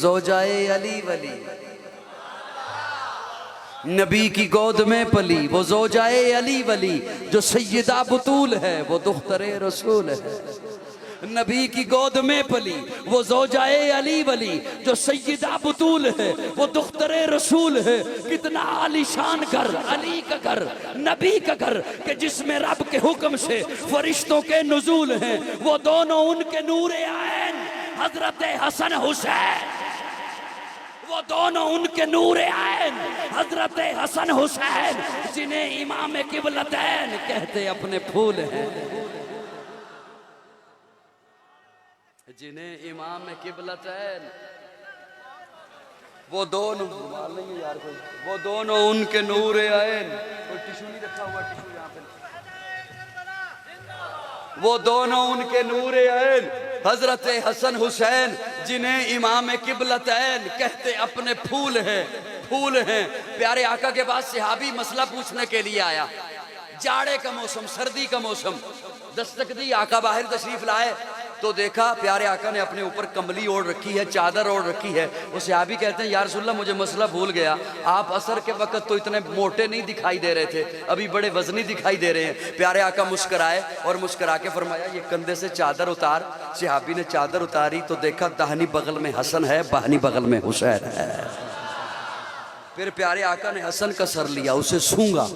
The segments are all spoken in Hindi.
ज़ौजाए अली वली, नबी की गोद में पली वो ज़ौजाए अली वली, जो सैयदा बुतूल है वो दुख्तरे रसूल है। नबी की गोद में पली वो ज़ौजाए अली वली, जो सैयदा बुतूल है वो दुख्तरे रसूल है। कितना आलीशान घर, अली का घर, नबी का घर, कि जिसमें रब के हुक्म से फरिश्तों के नुज़ूल हैं। वो दोनों उनके नूरे आएन हजरत हसन हुसैन, वो दोनों उनके नूरे आएन हजरत हसन हुसैन, जिन्हें इमाम किबलतैन कहते अपने फूल हैं, जिन्हें इमाम किबलतैन, वो दोनों यार कोई, वो दोनों उनके नूरे आएन। कोई टिशू नहीं रखा हुआ, टिशू यहाँ पे। वो दोनों उनके नूरे आएन हजरत हसन हुसैन, जिन्हें इमाम किबलतैन कहते अपने फूल हैं, फूल हैं। प्यारे आका के पास सहाबी मसला पूछने के लिए आया। जाड़े का मौसम, सर्दी का मौसम, दस्तक दी, आका बाहर तशरीफ लाए तो देखा प्यारे आका ने अपने ऊपर कंबली ओढ़ रखी है, चादर ओढ़ रखी है। वो सहाबी कहते हैं या रसूलल्लाह मुझे मसला भूल गया, आप असर के वक्त तो इतने मोटे नहीं दिखाई दे रहे थे, अभी बड़े वजनी दिखाई दे रहे हैं। प्यारे आका मुस्कराए और मुस्करा के फरमाया ये कंधे से चादर उतार। सहाबी ने चादर उतारी तो देखा दाहिनी बगल में हसन है, बाहिनी बगल में हुसैन है। फिर प्यारे आका ने हसन का सर लिया, उसे सूंघा,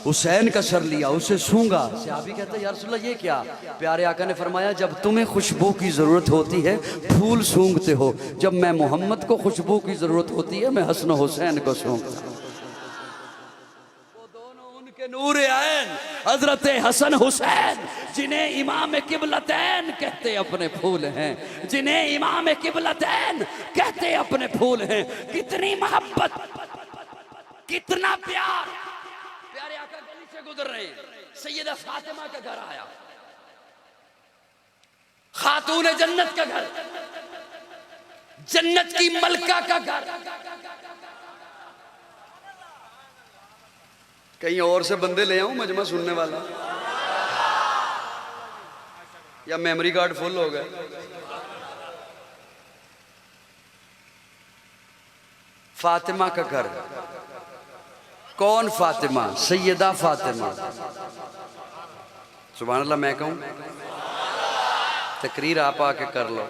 हुसैन का सर लिया, उसे सूंघा। सहाबी कहते हैं या रसूलल्लाह ये क्या? प्यारे आका ने फरमाया जब तुम्हें खुशबू की ज़रूरत होती है फूल सूंघते हो, जब मैं मोहम्मद को खुशबू की ज़रूरत होती है मैं हसन हुसैन को सूंघता हूँ। वो दोनों उनके नूरे आएन हजरत हसन हुसैन, जिन्हें इमाम किबलतैन कहते अपने फूल हैं, जिन्हें इमाम किबलतैन कहते अपने फूल हैं। कितनी मोहब्बत, कितना प्यार। प्यारे आका गली से गुजर रहे हैं, सैयदा फातिमा का घर आया, खातून जन्नत का घर, जन्नत की मलका का घर। कहीं और से बंदे ले आऊं मजमा सुनने वाला, या मेमोरी कार्ड फुल हो गए? फातिमा का घर। कौन फातिमा? सैयदा फातिमा। सुभान अल्लाह। मैं कहूं तकरीर आप आके कर लो।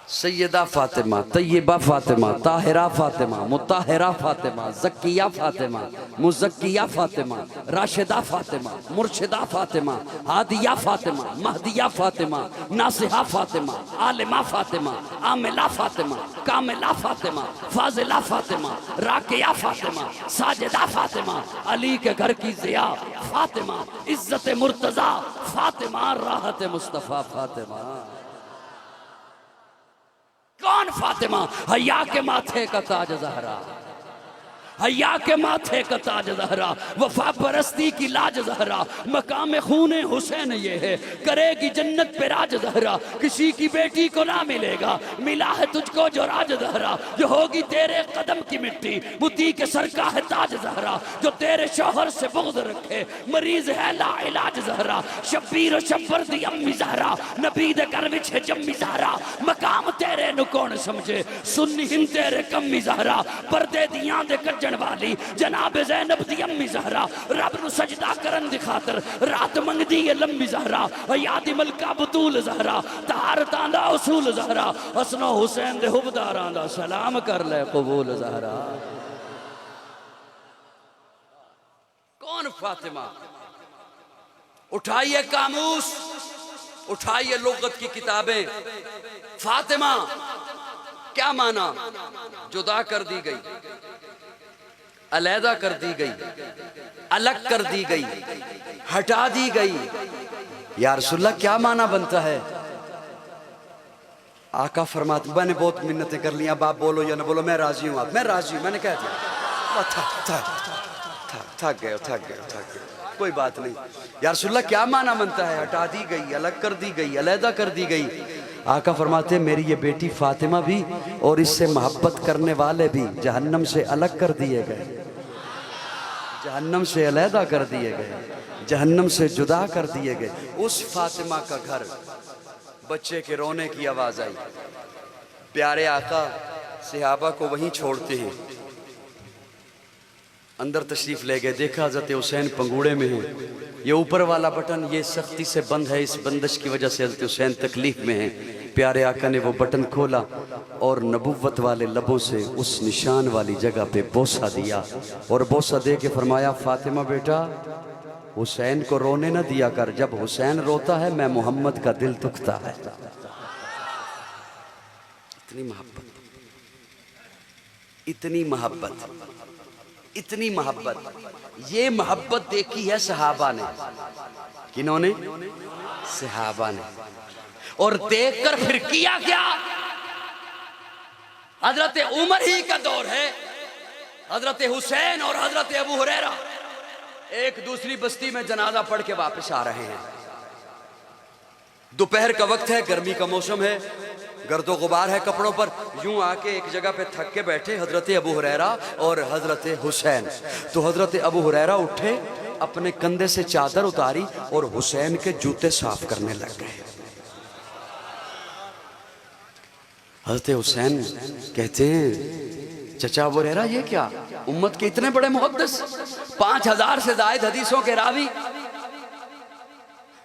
सैयदा फातिमा, तैयबा फातिमा, ताहिरा फातिमा, मुताहिरा फातिमा, ज़किया फातिमा, मुज़क्किया फातिमा, राशिदा फातिमा, मुर्शिदा फातिमा, हादिया फातिमा, महदिया फातिमा, नासिहा फातिमा, आलिमा फातिमा, आमिला फातिमा, कामिला फातिमा, फाजिला फातिमा, राकिया फातिमा, साजिदा फातिमा, अली के घर की ज़िया फातिमा, इज्जत मुर्तज़ा फातिमा, राहत मुस्तफ़ा फातिमा। कौन फातिमा? हया के माथे का ताज ज़हरा, हया के माथे का ताज ज़हरा, वफा परस्ती की लाज ज़हरा, मकाम खूने हुसैन ये है, करेगी जन्नत पे राज ज़हरा। किसी की बेटी को ना मिलेगा, मिला है तुझको जो राज ज़हरा, जो होगी तेरे कदम की मिट्टी, बुती के सर का है ताज ज़हरा, जो तेरे शौहर से बुग़्ज़ रखे, मरीज है ला इलाज ज़हरा। शब्बीर शब्बर दी अम्मी ज़हरा, नबी दे घर विच है जम्मी ज़हरा, मकाम तेरे नु कौन समझे, सुन्नी हिंद तेरे कम्मी ज़हरा, पर्दे दियां दे कज्जन वाली जनाब ज़ैनब दी अम्मी ज़हरा, रब नु सजदा करन दी खातर रात मंगदी है लंबी ज़हरा, यादी मलका बतूल ज़हरा, तार तांदा उसूल ज़हरा, हसनो हुसैन दे हुबदारां दा सलाम कर ले कबूल ज़हरा। कौन फातिमा? उठाइए कामूस, उठाइए लुगत की किताबें। फातिमा क्या माना? जुदा कर दी गई, अलहदा कर दी गई, अलग कर दी गई, हटा दी गई। या रसूलल्लाह क्या माना बनता है? आका फरमाते मैंने बहुत मिन्नतें कर ली, अब आप बोलो या ना बोलो मैं राजी हूँ, आप मैं राजी हूँ, मैंने कह दिया। थक गए, कोई बात नहीं। या रसूलल्लाह क्या माना बनता है? हटा दी गई, अलग कर दी गई, अलहदा कर दी गई। आका फरमाते मेरी ये बेटी फातिमा भी और इससे मोहब्बत करने वाले भी जहन्नम से अलग कर दिए गए, जहन्नम से अलहदा कर दिए गए, जहन्नम से जुदा कर दिए गए। उस फातिमा का घर, बच्चे के रोने की आवाज़ आई, प्यारे आका सहाबा को वहीं छोड़ते हैं, अंदर तशरीफ ले गए। देखा हज़रत हुसैन पंगूड़े में है। ये ऊपर वाला बटन ये सख्ती से बंद है, इस बंदिश की वजह से हज़रत हुसैन तकलीफ में है। प्यारे आका ने वो बटन खोला और नबुव्वत वाले लबों से उस निशान वाली जगह पे बोसा दिया और बोसा दे के फरमाया, फातिमा बेटा हुसैन को रोने न दिया कर, जब हुसैन रोता है मैं मोहम्मद का दिल दुखता है। इतनी मोहब्बत, इतनी मोहब्बत, इतनी मोहब्बत। ये मोहब्बत देखी है सहाबा ने। किन्होंने? सहाबा ने। और देखकर फिर किया क्या? हजरत उमर ही का दौर है। हजरत हुसैन और हजरत अबू हुरैरा एक दूसरी बस्ती में जनाजा पढ़ के वापस आ रहे हैं। दोपहर का वक्त है, गर्मी का मौसम है, गर्दो गुबार है कपड़ों पर। यूं आके एक जगह पे थक के बैठे हजरत अबू हुरैरा और हजरत हुसैन। तो हजरत अबू हुरैरा उठे, अपने कंधे से चादर उतारी और हुसैन के जूते साफ करने लग गए। हजरत हुसैन कहते हैं, चचा अबू हुरैरा ये क्या? उम्मत के इतने बड़े मुहद्दिस, 5000 से जायद हदीसों के रावी,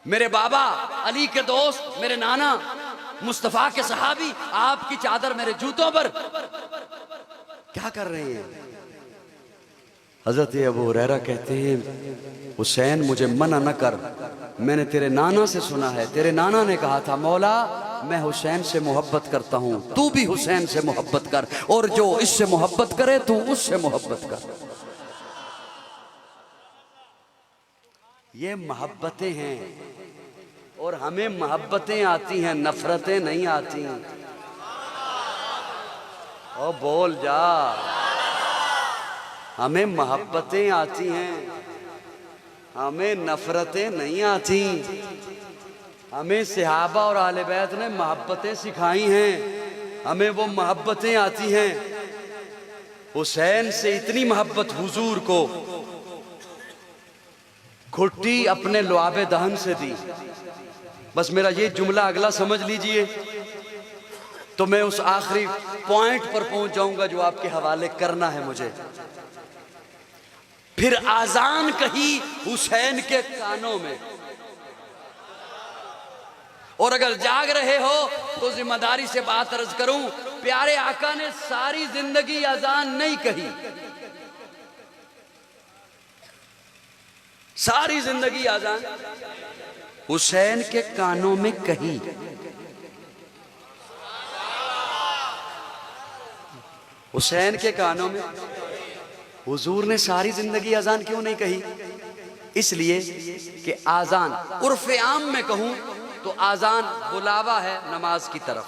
मेरे बाबा अली के दोस्त, मेरे नाना मुस्तफा के सहाबी, आपकी चादर मेरे जूतों पर, क्या कर रहे हैं? हजरत अबू हुरैरा कहते हैं, हुसैन मुझे मना न कर, मैंने तेरे नाना से सुना है, तेरे नाना ने कहा था मौला मैं हुसैन से मोहब्बत करता हूं, तू भी हुसैन से मोहब्बत कर, और जो इससे मोहब्बत करे तू उससे मोहब्बत कर। ये मोहब्बतें हैं और हमें मोहब्बतें आती हैं, नफरतें नहीं आती। ओ बोल जा, हमें मोहब्बतें आती हैं, हमें नफरतें नहीं आती। हमें सहाबा और आले बैत ने मोहब्बतें सिखाई हैं, हमें वो मोहब्बतें आती हैं। हुसैन से इतनी मोहब्बत हुजूर को घुट्टी अपने लुआबे दहन से दी। बस मेरा ये जुमला अगला समझ लीजिए तो मैं उस आखिरी पॉइंट पर पहुंच जाऊंगा जो आपके हवाले करना है मुझे। फिर आजान कही हुसैन के कानों में, और अगर जाग रहे हो तो जिम्मेदारी से बात अर्ज करूं, प्यारे आका ने सारी जिंदगी अजान नहीं कही, सारी जिंदगी अजान हुसैन के कानों में कही। हुसैन के कानों में। हुजूर ने सारी जिंदगी अजान क्यों नहीं कही? इसलिए कि आजान उर्फ आम में कहूं तो आजान बुलावा है नमाज की तरफ,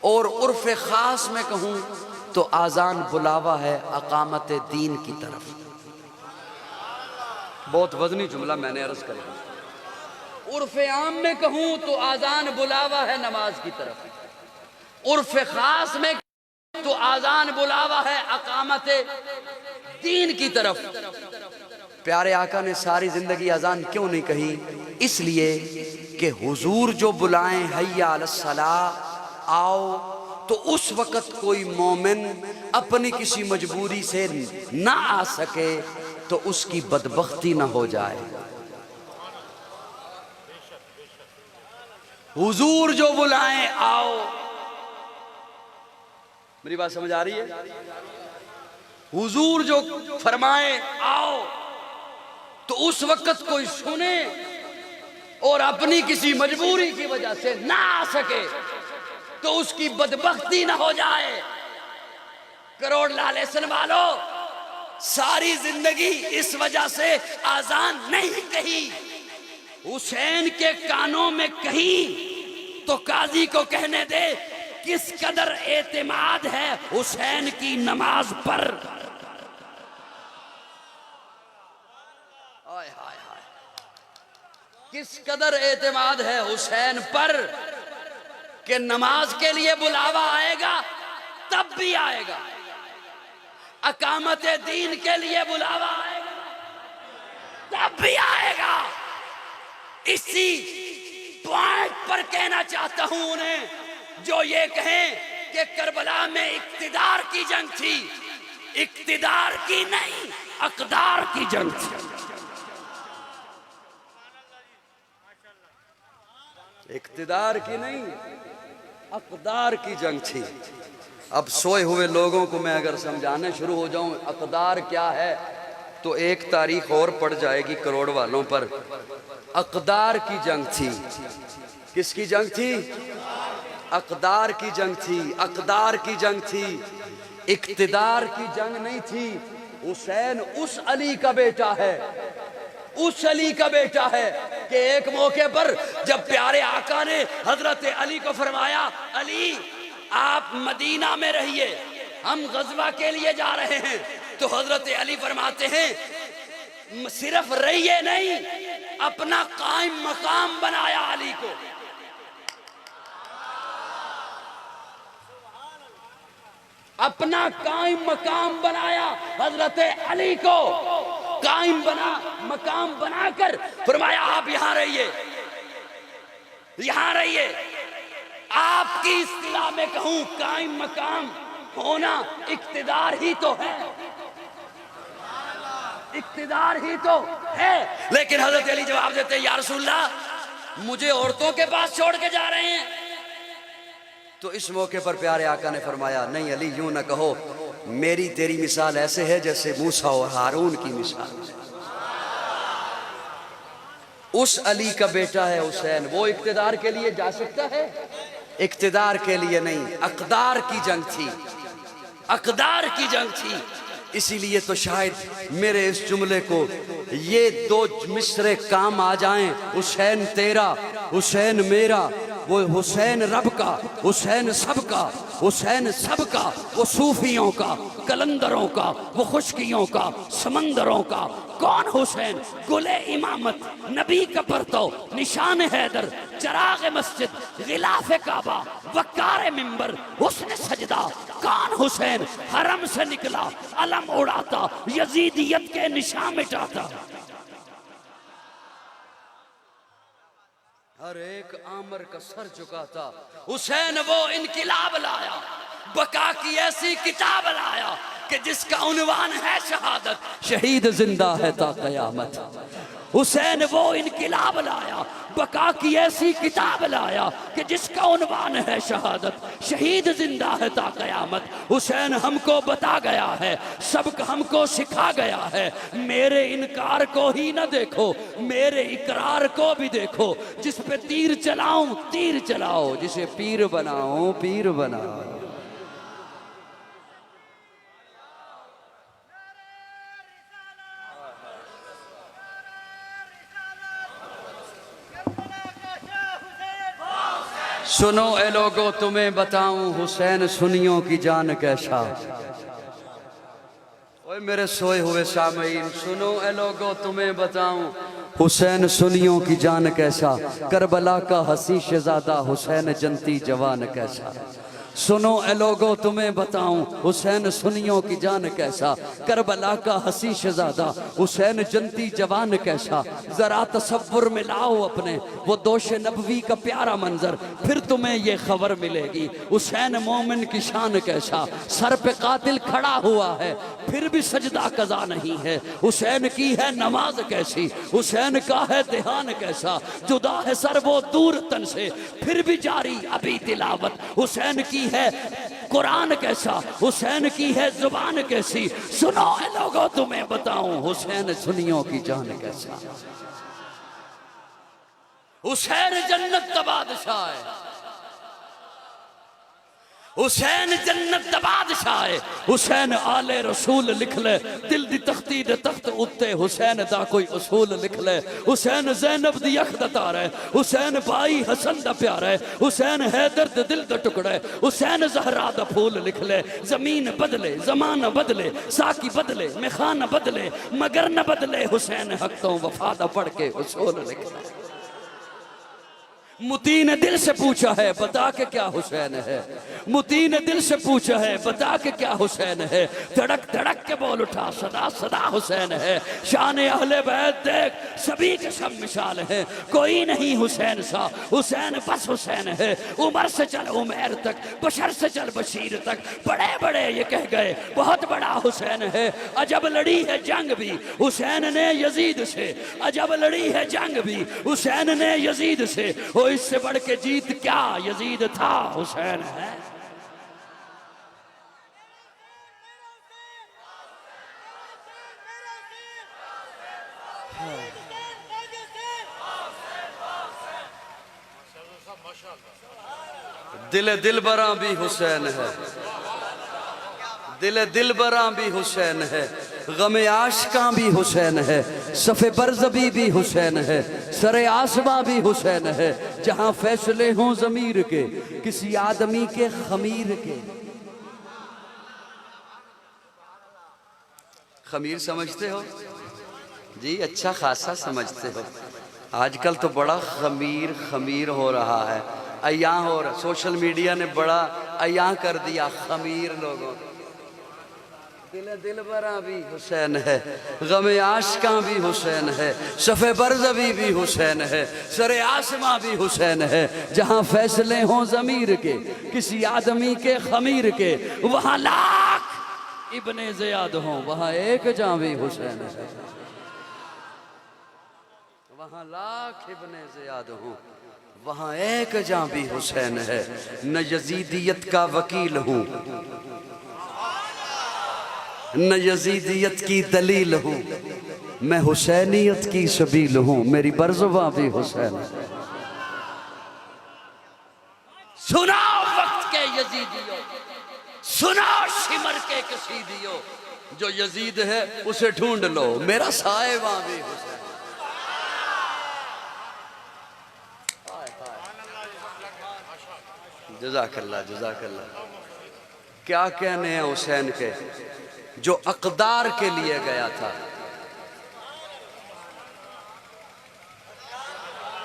और उर्फ खास में कहूं तो आजान बुलावा है अकामत दीन की तरफ। बहुत वजनी जुमला मैंने अर्ज किया। उर्फ आम में कहूं तो आजान बुलावा है नमाज की तरफ, उर्फ खास में तो आजान बुलावा है अकामत दीन की तरफ। प्यारे आका ने सारी जिंदगी अजान क्यों नहीं कही? इसलिए कि हुजूर जो बुलाएं हैया अलस्सला आओ, तो उस वक्त कोई मोमिन अपनी किसी मजबूरी से ना आ सके तो उसकी बदबख्ती ना हो जाए। हुजूर जो बुलाएं आओ, मेरी बात समझ आ रही है? हुजूर जो फरमाए आओ, तो उस वक्त कोई सुने और अपनी किसी मजबूरी की वजह से ना आ सके तो उसकी बदबख्ती ना हो जाए। करोड़ लालेसन वालों, सारी जिंदगी इस वजह से आजान नहीं कही, हुसैन के कानों में कही। तो काजी को कहने दे किस कदर एतमाद है हुसैन की नमाज पर। हाय हाय हाय, किस कदर एतमाद है हुसैन पर कि नमाज के लिए बुलावा आएगा तब भी आएगा, अकामत दीन के लिए बुलावा आएगा तब भी आएगा। इसी पॉइंट पर कहना चाहता हूं उन्हें जो ये कहें करबला में इक्तिदार की जंग थी, इक्तिदार की नहीं अकदार की जंग थी। इक्तिदार की नहीं अकदार की जंग थी। अब सोए हुए लोगों को मैं अगर समझाने शुरू हो जाऊं अकदार क्या है तो एक तारीख और पड़ जाएगी करोड़ वालों पर। अकदार की जंग थी। किसकी जंग थी? अकदार की जंग थी, अकदार की जंग थी, इक्तिदार की जंग नहीं थी। हुसैन उस अली का बेटा है, उस अली का बेटा है कि एक मौके पर जब प्यारे आका ने हजरत अली को फरमाया, अली आप मदीना में रहिए, हम गजवा के लिए जा रहे हैं, तो हजरत अली फरमाते हैं सिर्फ रहिए नहीं, अपना कायम मकाम बनाया अली को। अपना कायम मकाम बनाया हजरत अली को, कायम बना मकाम बनाकर फरमाया आप यहां रहिए, यहां रहिए। आपकी इस्तिलाह में कहूं कायम मकाम होना इक्तिदार ही तो है, इक्तिदार ही तो है। लेकिन हजरत अली जवाब देते या रसूलल्लाह मुझे औरतों के पास छोड़ के जा रहे हैं। तो इस मौके पर प्यारे आका ने फरमाया नहीं अली यूं ना कहो, मेरी तेरी मिसाल ऐसे है जैसे मूसा और हारून की मिसाल। उस अली का बेटा है हुसैन, वो इक्तिदार के लिए जा सकता है? इक्तिदार के लिए नहीं, अकदार की जंग थी, अकदार की जंग थी। इसीलिए तो शायद मेरे इस जुमले को ये दो मिसरे काम आ जाएं, हुसैन तेरा हुसैन मेरा, वो हुसैन रब का हुसैन सबका, हुसैन सबका, वो सूफियों का कलंदरों का, वो खुशकियों का समंदरों का। कौन हुसैन? गुले इमामत, नबी का परतव, निशान हैदर, चराग मस्जिद, गिलाफ काबा, वकार मिंबर, हुस्न सजदा। कौन हुसैन? हरम से निकला, अलम उड़ाता, यजीदियत के निशान मिटाता। हर एक आमर का सर झुकाता। हुसैन वो इनकिलाब लाया, बका की ऐसी किताब लाया कि जिसका उन्वान है शहादत, शहीद जिंदा है ता कयामत। हुसैन वो इनकिलाब लाया, बका की ऐसी किताब लाया कि जिसका उन्वान है शहादत, शहीद जिंदा है ता कयामत। हुसैन हमको बता गया है, सबक हमको सिखा गया है, मेरे इनकार को ही न देखो, मेरे इकरार को भी देखो। जिस पे तीर चलाऊं तीर चलाओ, जिसे पीर बनाओ पीर बनाओ। सुनो ए लोगो तुम्हें बताऊं हुसैन सुनियों की जान कैसा। ओए मेरे सोए हुए सामईन सुनो ए लोगो तुम्हें बताऊं हुसैन सुनियों की जान कैसा। करबला का हसी शहजादा हुसैन जनती जवान कैसा। सुनो ए लोगो तुम्हें बताऊं हुसैन सुनियों की जान कैसा। करबला का हसी शहजादा हुसैन जनती जवान कैसा। जरा तसव्वुर में लाओ अपने वो दोष नबवी का प्यारा मंजर, फिर तुम्हें ये खबर मिलेगी हुसैन मोमिन की शान कैसा। सर पे कातिल खड़ा हुआ है फिर भी सजदा कज़ा नहीं है। हुसैन की है नमाज कैसी, हुसैन का है ध्यान कैसा। जुदा है सर वो दूर तन से फिर भी जारी अभी तिलावत। हुसैन की है कुरान कैसा, हुसैन की है जुबान कैसी। सुनो ए लोगों तुम्हें बताऊं हुसैन सुनियों की जान कैसा। हुसैन जन्नत का बादशाह है, हुसैन जन्नत दा बादशाह है। हुसैन आले रसूल लिख ले, दिल दी तख्ती दे तख्त उत्ते हुसैन दा कोई उसूल लिख ले। हुसैन ज़ैनब दी अख दा तारा है, हुसैन भाई हसन दा प्यारा है। हुसैन हैदर दे दिल दा टुकड़ा है, हुसैन ज़हरा दा फूल लिख ले। ज़मीन बदले ज़माना बदले, साकी बदले मेखाना बदले, मगर न बदले हुसैन हक तो वफा दा पढ़ के उसूल लिख ले। मुती ने दिल से पूछा है बता के क्या हुसैन है, मुती ने दिल से पूछा है बता के क्या हुसैन है, धड़क धड़क के बोल उठा सदा सदा हुसैन है। शान अहले बैत देख सभी के सब मिसाल है, कोई नहीं हुसैन सा, हुसैन बस हुसैन है। उमर से चल उमैर तक, बशर से चल बशीर तक, बड़े बड़े ये कह गए बहुत बड़ा हुसैन है। अजब लड़ी है जंग भी हुसैन ने यजीद से, अजब लड़ी है जंग भी हुसैन ने यजीद से। ओ इससे बढ़ के जीत क्या यजीद था, हुसैन है। दिल दिलबरा भी हुसैन है, दिल दिलबरा भी हुसैन है, गमे आशिका भी हुसैन है, सफ़े बरज़बी भी हुसैन है, सरे आसमां भी हुसैन है। जहां फैसले हों ज़मीर के किसी आदमी के खमीर के। खमीर समझते हो जी? अच्छा खासा समझते हो। आजकल तो बड़ा खमीर खमीर हो रहा है, अय्या हो रहा। सोशल मीडिया ने बड़ा अय्या कर दिया खमीर लोगों को। दिल दिलबरा भी हुसैन है, गमे आशिका भी हुसैन है, सफ़े बरज़बी भी हुसैन है, सरे आसमां भी हुसैन है। जहां फैसले हों ज़मीर के किसी आदमी के खमीर के, वहां लाख इब्ने ज़ियाद हों वहां एक जां भी हुसैन है। वहां लाख इब्ने ज़ियाद हों वहां एक जां भी हुसैन है। न यजीदियत का वकील हूँ न यजीदियत की दलील हूँ, मैं हुसैनियत की सबील हूँ, मेरी बरज़ुबां भी हुसैन है। सुनाओ वक्त के यजीदियों, सुनाओ शिमर के कसीदियों, जो यजीद है उसे ढूंढ लो, मेरा साहिबां भी हुसैन। जज़ाकल्लाह जज़ाकल्लाह। क्या कहने हैं हुसैन के, जो अक़दार के लिए गया था।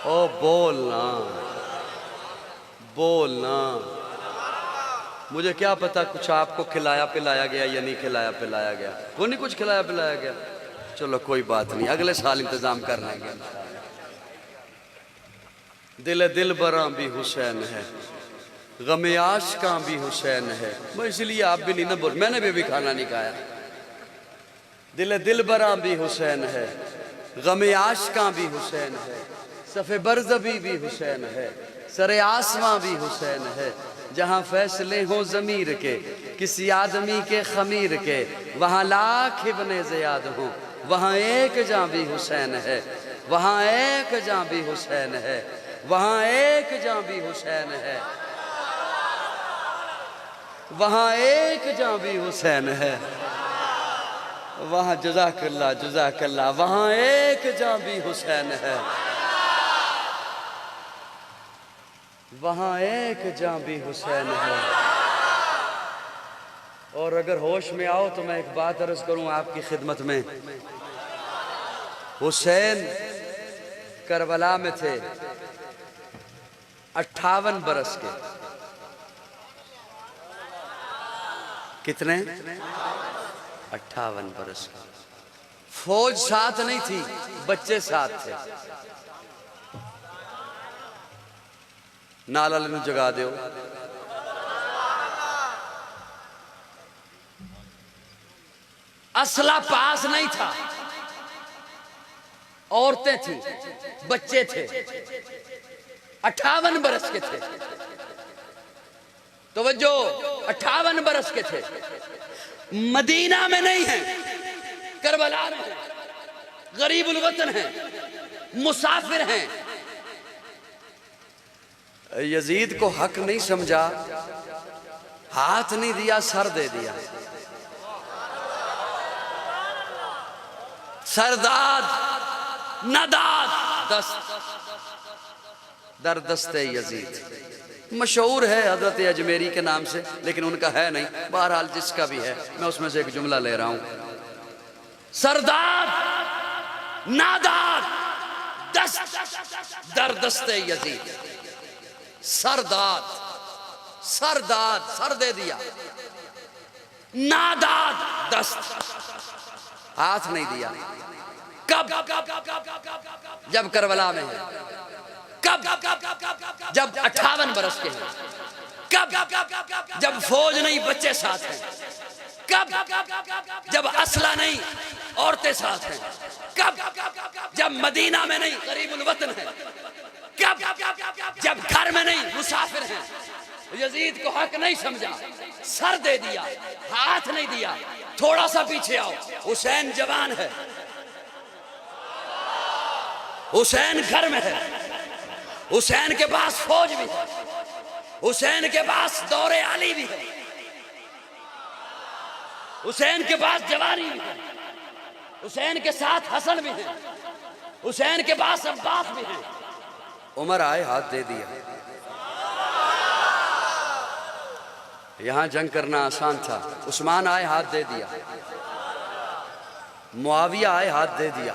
ओ बोलना बोलना, मुझे क्या पता कुछ आपको खिलाया पिलाया गया या नहीं खिलाया पिलाया गया। वो नहीं कुछ खिलाया पिलाया गया, चलो कोई बात नहीं, अगले साल इंतजाम कर लेंगे। दिल दिलबरा भी हुसैन है, गमे आशिका भी हुसैन है। मैं इसलिए आप भी नहीं ना बोल, मैंने भी खाना नहीं खाया। दिल दिलबरा भी हुसैन है, गमे आशिका भी हुसैन है, सफ़े बरज़बी भी हुसैन है, सरे आसमां भी हुसैन है। जहाँ फैसले हों ज़मीर के किसी आदमी के खमीर के, वहाँ लाख इब्ने ज़ियाद हों वहाँ एक जां भी हुसैन है। वहाँ एक जां भी हुसैन है, वहाँ एक जां भी हुसैन है, वहाँ एक जां भी हुसैन है। वहाँ जज़ाकल्लाह जज़ाकल्लाह, वहाँ एक जां भी हुसैन है, वहाँ एक जां भी हुसैन है। और अगर होश में आओ तो मैं एक बात अर्ज़ करूँ आपकी खिदमत में। हुसैन करबला में थे 58 बरस के। कितने? 58 बरस का। फौज साथ नहीं थी, बच्चे साथ थे। नाला लेनु जगा दो। असला पास नहीं था, औरतें थी, बच्चे थे, 58 बरस के थे। तो जो 58 बरस के थे, मदीना में नहीं है, करबला में है, गरीबुल वतन है, मुसाफिर हैं। यजीद को हक नहीं समझा, हाथ नहीं दिया, सर दे दिया। सरदाद नदाद दस्त दर दस्ते यजीद मशहूर है हजरत अजमेरी के नाम से, लेकिन उनका है नहीं। बहरहाल जिसका भी है, मैं उसमें से एक जुमला ले रहा हूं। सरदाद नादाद दस्त दर दस्ते यजीद। सरदाद, सरदाद, सर दे दिया। नादाद, दस्त, हाथ नहीं दिया। कब? जब करबला में है। कब? जब 58 बरस के हैं। कब? जब फौज नहीं बच्चे साथ हैं। कब? जब असला नहीं औरतें साथ हैं। कब? जब मदीना में नहीं करीबुल वतन है। कब? जब घर में नहीं मुसाफिर हैं। यजीद को हक नहीं समझा, सर दे दिया, हाथ नहीं दिया। थोड़ा सा पीछे आओ, हुसैन जवान है, हुसैन घर में है, हुसैन के पास फौज भी है, हुसैन के पास दौरे आली भी है, हुसैन के पास जवानी भी है, हुसैन के साथ हसन भी है, हुसैन के पास अब्बास भी है। उमर आए, हाथ दे दिया। यहां जंग करना आसान था। उस्मान आए, हाथ दे दिया। मुआविया आए, हाथ दे दिया।